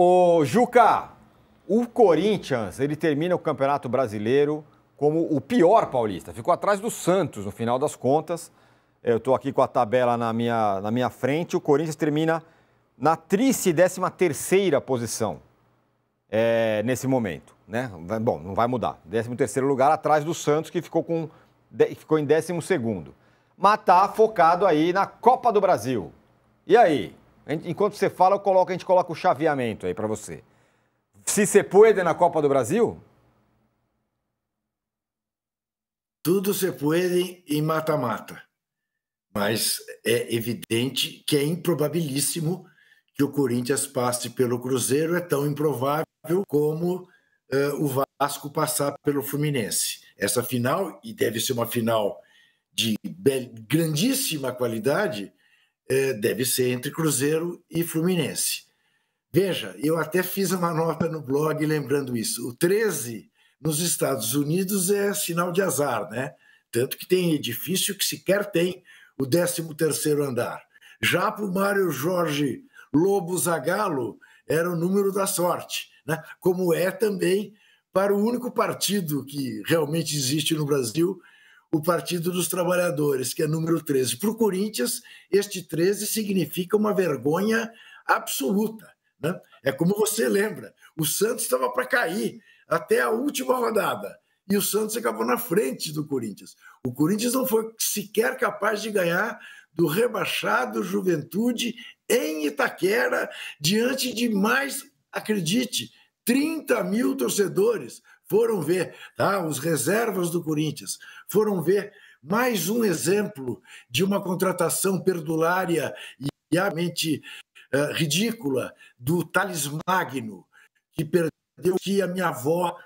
Ô, Juca, o Corinthians, ele termina o Campeonato Brasileiro como o pior paulista. Ficou atrás do Santos, no final das contas. Eu estou aqui com a tabela na minha frente. O Corinthians termina na triste 13ª posição nesse momento, né? Bom, não vai mudar. 13º lugar atrás do Santos, que ficou em 12º. Mas tá focado aí na Copa do Brasil. E aí? Enquanto você fala, a gente coloca o chaveamento aí para você. Se você pode na Copa do Brasil? Tudo se pode em mata-mata. Mas é evidente que é improbabilíssimo que o Corinthians passe pelo Cruzeiro. É tão improvável como o Vasco passar pelo Fluminense. Essa final, e deve ser uma final de grandíssima qualidade, deve ser entre Cruzeiro e Fluminense. Veja, eu até fiz uma nota no blog lembrando isso. O 13 nos Estados Unidos é sinal de azar, né? Tanto que tem edifício que sequer tem o 13º andar. Já para o Mário Jorge Lobo Zagallo era o número da sorte, né? Como é também para o único partido que realmente existe no Brasil, o Partido dos Trabalhadores, que é número 13. Para o Corinthians, este 13 significa uma vergonha absoluta, né? É como você lembra, o Santos estava para cair até a última rodada, e o Santos acabou na frente do Corinthians. O Corinthians não foi sequer capaz de ganhar do rebaixado Juventude em Itaquera, diante de mais, acredite, 30 mil torcedores foram ver, tá? Os reservas do Corinthians foram ver mais um exemplo de uma contratação perdulária e realmente ridícula do Thales Magno, que perdeu o que a minha avó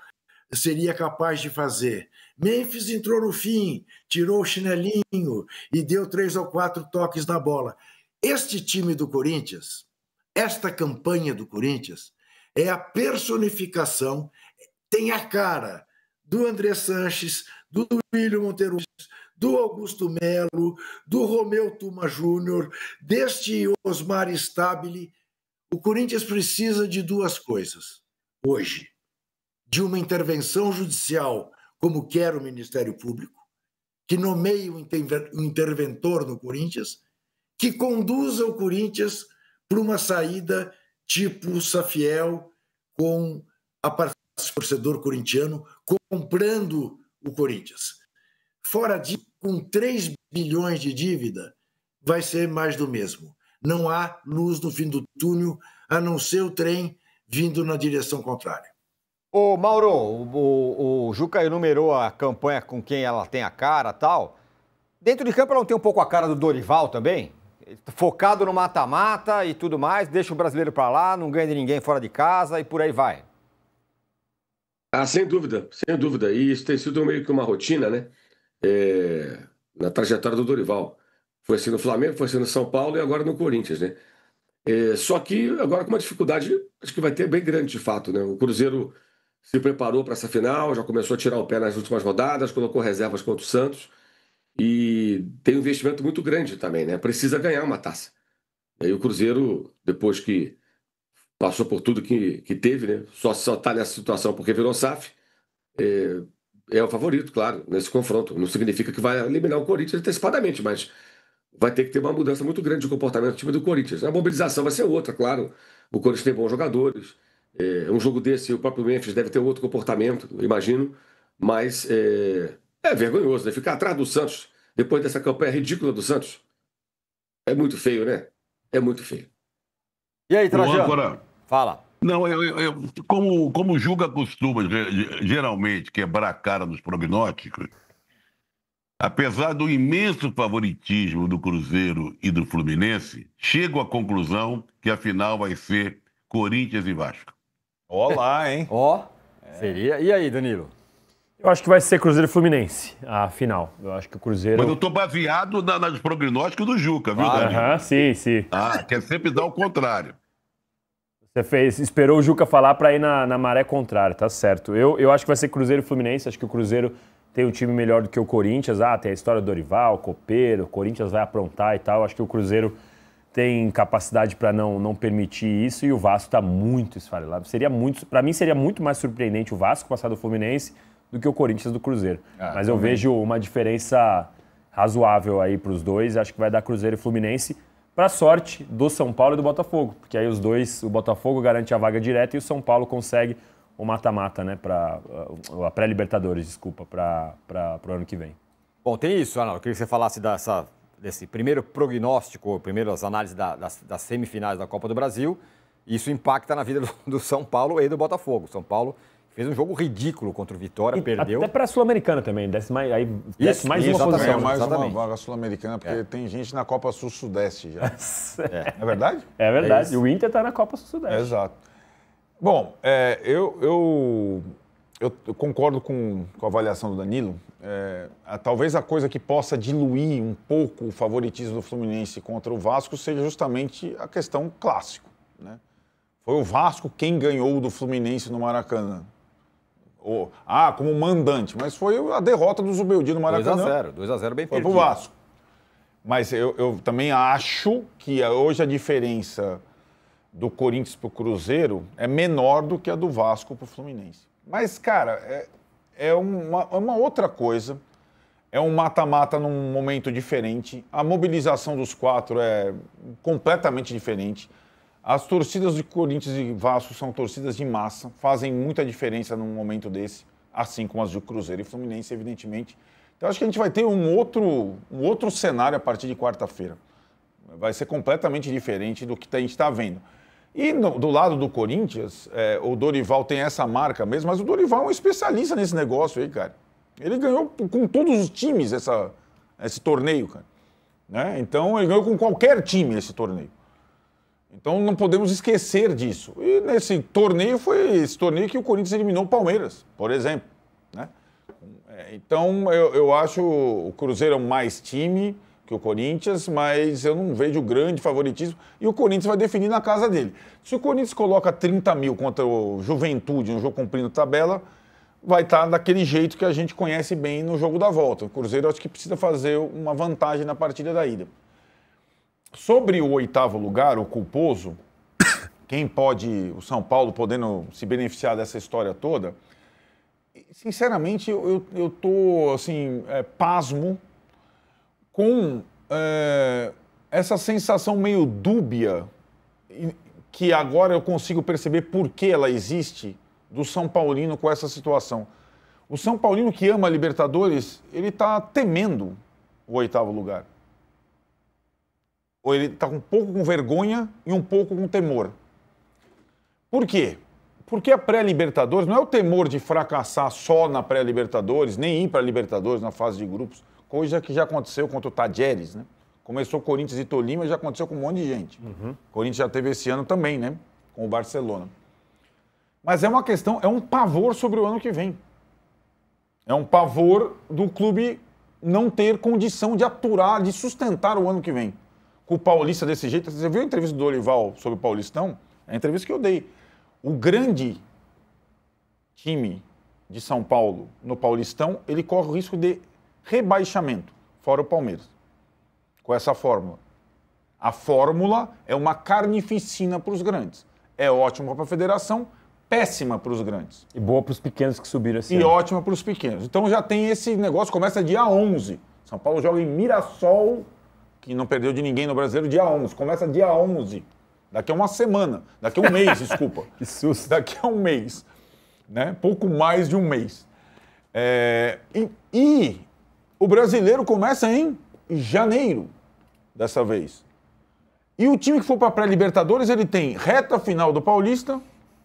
seria capaz de fazer. Memphis entrou no fim, tirou o chinelinho e deu 3 ou 4 toques na bola. Este time do Corinthians, esta campanha do Corinthians, é a personificação, tem a cara do André Sanches, do William Monteiro, do Augusto Melo, do Romeu Tuma Júnior, deste Osmar Stabile. O Corinthians precisa de duas coisas hoje: de uma intervenção judicial, como quer o Ministério Público, que nomeie um interventor no Corinthians, que conduza o Corinthians para uma saída tipo Safiel, com a participação do torcedor corintiano comprando o Corinthians. Fora disso, com 3 bilhões de dívida, vai ser mais do mesmo. Não há luz no fim do túnel, a não ser o trem vindo na direção contrária. Ô, Mauro, o Juca enumerou a campanha com quem ela tem a cara e tal. Dentro de campo ela não tem um pouco a cara do Dorival também? Focado no mata-mata e tudo mais, deixa o brasileiro pra lá, não ganha de ninguém fora de casa e por aí vai. Ah, sem dúvida, sem dúvida. E isso tem sido meio que uma rotina, né? Na trajetória do Dorival. Foi assim no Flamengo, foi assim no São Paulo e agora no Corinthians, né? Só que agora com uma dificuldade, acho que vai ter bem grande de fato, né? O Cruzeiro se preparou para essa final, já começou a tirar o pé nas últimas rodadas, colocou reservas contra o Santos e tem um investimento muito grande também, né? Precisa ganhar uma taça. E aí o Cruzeiro, depois que passou por tudo que teve, né? Só está nessa situação porque virou SAF. É o favorito, claro, nesse confronto. Não significa que vai eliminar o Corinthians antecipadamente, mas vai ter que ter uma mudança muito grande de comportamento do time do Corinthians. A mobilização vai ser outra, claro. O Corinthians tem bons jogadores. Um jogo desse, o próprio Memphis deve ter outro comportamento, imagino. Mas é vergonhoso, né? Ficar atrás do Santos, depois dessa campanha ridícula do Santos, é muito feio, né? É muito feio. E aí, Trajano? Âncora, Fala. não, como o Juca costuma geralmente quebrar a cara nos prognósticos, apesar do imenso favoritismo do Cruzeiro e do Fluminense, chego à conclusão que a final vai ser Corinthians e Vasco. Olá, hein? Ó, seria. E aí, Danilo? Eu acho que vai ser Cruzeiro e Fluminense, a final. Eu acho que o Cruzeiro... Mas eu estou baseado nos prognósticos do Juca, viu, Danilo? Aham, sim. Quer sempre dar o contrário. Você esperou o Juca falar para ir na maré contrária, tá certo. Eu acho que vai ser Cruzeiro e Fluminense, acho que o Cruzeiro tem um time melhor do que o Corinthians. Tem a história do Dorival, Copeiro, o Corinthians vai aprontar e tal. Acho que o Cruzeiro tem capacidade para não permitir isso e o Vasco está muito esfarelado. Para mim, seria muito mais surpreendente o Vasco passar do Fluminense do que o Corinthians do Cruzeiro. Mas eu vejo uma diferença razoável aí para os dois. Acho que vai dar Cruzeiro e Fluminense para sorte do São Paulo e do Botafogo. Porque aí os dois, o Botafogo garante a vaga direta e o São Paulo consegue o mata-mata, né? A pré-Libertadores, desculpa, para o ano que vem. Bom, tem isso, Arnaldo. Eu queria que você falasse desse primeiro prognóstico, primeiras análises das semifinais da Copa do Brasil. Isso impacta na vida do São Paulo e do Botafogo. São Paulo fez um jogo ridículo contra o Vitória, perdeu. Até para a Sul-Americana também, desce mais uma posição. Mais uma vaga Sul-Americana, porque tem gente na Copa Sul-Sudeste já. É verdade? É verdade. O Inter está na Copa Sul-Sudeste. Exato. Bom, eu concordo com a avaliação do Danilo. Talvez a coisa que possa diluir um pouco o favoritismo do Fluminense contra o Vasco seja justamente a questão clássico, né? Foi o Vasco quem ganhou do Fluminense no Maracanã. Como mandante, mas foi a derrota do Zubeldia no Maracanã. 2-0 bem perdido. Foi pro Vasco. Mas eu também acho que hoje a diferença do Corinthians pro Cruzeiro é menor do que a do Vasco pro Fluminense. Mas, cara, é uma outra coisa. É um mata-mata num momento diferente. A mobilização dos quatro é completamente diferente. As torcidas de Corinthians e Vasco são torcidas de massa, fazem muita diferença num momento desse, assim como as de Cruzeiro e Fluminense, evidentemente. Então, acho que a gente vai ter um outro cenário a partir de quarta-feira. Vai ser completamente diferente do que a gente está vendo. E do lado do Corinthians, o Dorival tem essa marca mesmo, mas o Dorival é um especialista nesse negócio aí, cara. Ele ganhou com todos os times esse torneio, cara. Né? Então, ele ganhou com qualquer time esse torneio. Então, não podemos esquecer disso. E nesse torneio, foi esse torneio que o Corinthians eliminou o Palmeiras, por exemplo. Né? Então, eu acho o Cruzeiro mais time que o Corinthians, mas eu não vejo grande favoritismo. E o Corinthians vai definir na casa dele. Se o Corinthians coloca 30 mil contra o Juventude, um jogo cumprindo tabela, vai estar daquele jeito que a gente conhece bem no jogo da volta. O Cruzeiro acho que precisa fazer uma vantagem na partida da ida. Sobre o 8º lugar, o culposo, quem pode, o São Paulo podendo se beneficiar dessa história toda, sinceramente, eu estou assim, pasmo com essa sensação meio dúbia, que agora eu consigo perceber por que ela existe, do São Paulino com essa situação. O São Paulino que ama a Libertadores, ele está temendo o 8º lugar. Ou ele está um pouco com vergonha e um pouco com temor. Por quê? Porque a pré-Libertadores não é o temor de fracassar só na pré-Libertadores, nem ir para a Libertadores na fase de grupos, coisa que já aconteceu contra o Tajeres, né? Começou Corinthians e Tolima e já aconteceu com um monte de gente. O Corinthians já teve esse ano também, né? Com o Barcelona. Mas é uma questão, é um pavor sobre o ano que vem. É um pavor do clube não ter condição de aturar, de sustentar o ano que vem. Com o Paulista desse jeito. Você viu a entrevista do Dorival sobre o Paulistão? É a entrevista que eu dei. O grande time de São Paulo no Paulistão, ele corre o risco de rebaixamento, fora o Palmeiras, com essa fórmula. A fórmula é uma carnificina para os grandes. É ótima para a federação, péssima para os grandes. E boa para os pequenos que subiram assim. E ótima para os pequenos. Então já tem esse negócio, começa dia 11. São Paulo joga em Mirassol, que não perdeu de ninguém no Brasileiro, dia 11. Começa dia 11. Daqui a uma semana. Daqui a um mês, desculpa. Que susto. Daqui a um mês. Né? Pouco mais de um mês. E o Brasileiro começa em janeiro, dessa vez. E o time que for para a pré-Libertadores, ele tem reta final do Paulista,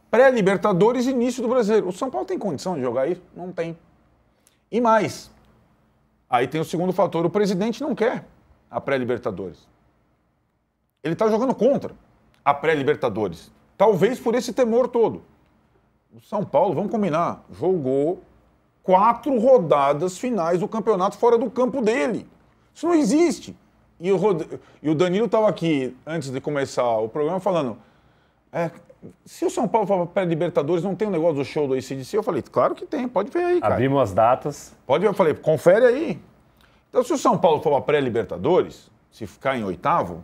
pré-Libertadores e início do Brasileiro. O São Paulo tem condição de jogar isso? Não tem. E mais. Aí tem o segundo fator. O presidente não quer a pré-Libertadores. Ele está jogando contra a pré-Libertadores. Talvez por esse temor todo. O São Paulo, vamos combinar, jogou 4 rodadas finais do campeonato fora do campo dele. Isso não existe. E o Danilo estava aqui, antes de começar o programa, falando... se o São Paulo for para pré-Libertadores, não tem um negócio do show do AC/DC? Eu falei, claro que tem, pode ver aí, cara. Abrimos as datas. Pode ver, eu falei, confere aí. Então, se o São Paulo for para pré-Libertadores, se ficar em 8º,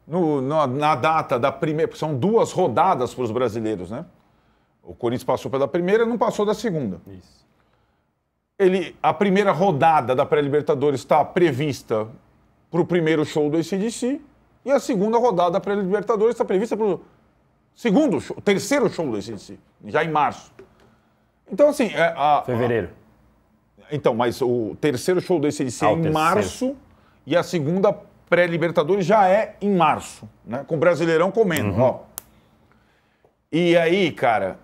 na data da primeira... São 2 rodadas para os brasileiros, né? O Corinthians passou pela primeira e não passou da segunda. Isso. A primeira rodada da pré-Libertadores está prevista para o primeiro show do AC/DC e a segunda rodada da pré-Libertadores está prevista para o terceiro show do AC/DC, já em março. Então, assim... Fevereiro. Então, mas o terceiro show do AC/DC é em março e a segunda pré-Libertadores já é em março, né? Com o Brasileirão comendo, ó. E aí, cara,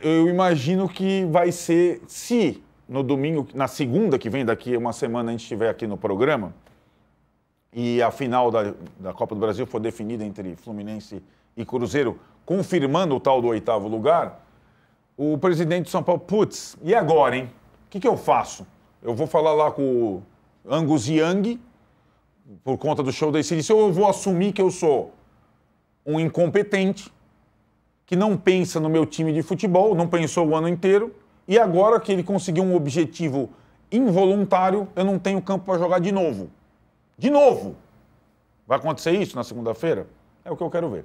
eu imagino que vai ser, se no domingo, na segunda que vem, daqui a uma semana, a gente estiver aqui no programa, e a final da Copa do Brasil for definida entre Fluminense e Cruzeiro, confirmando o tal do 8º lugar, o presidente de São Paulo, putz, e agora, hein? O que eu faço? Eu vou falar lá com o Angus Young, por conta do show da AC/DC, ou eu vou assumir que eu sou um incompetente, que não pensa no meu time de futebol, não pensou o ano inteiro, e agora que ele conseguiu um objetivo involuntário, eu não tenho campo para jogar de novo. De novo! Vai acontecer isso na segunda-feira? É o que eu quero ver.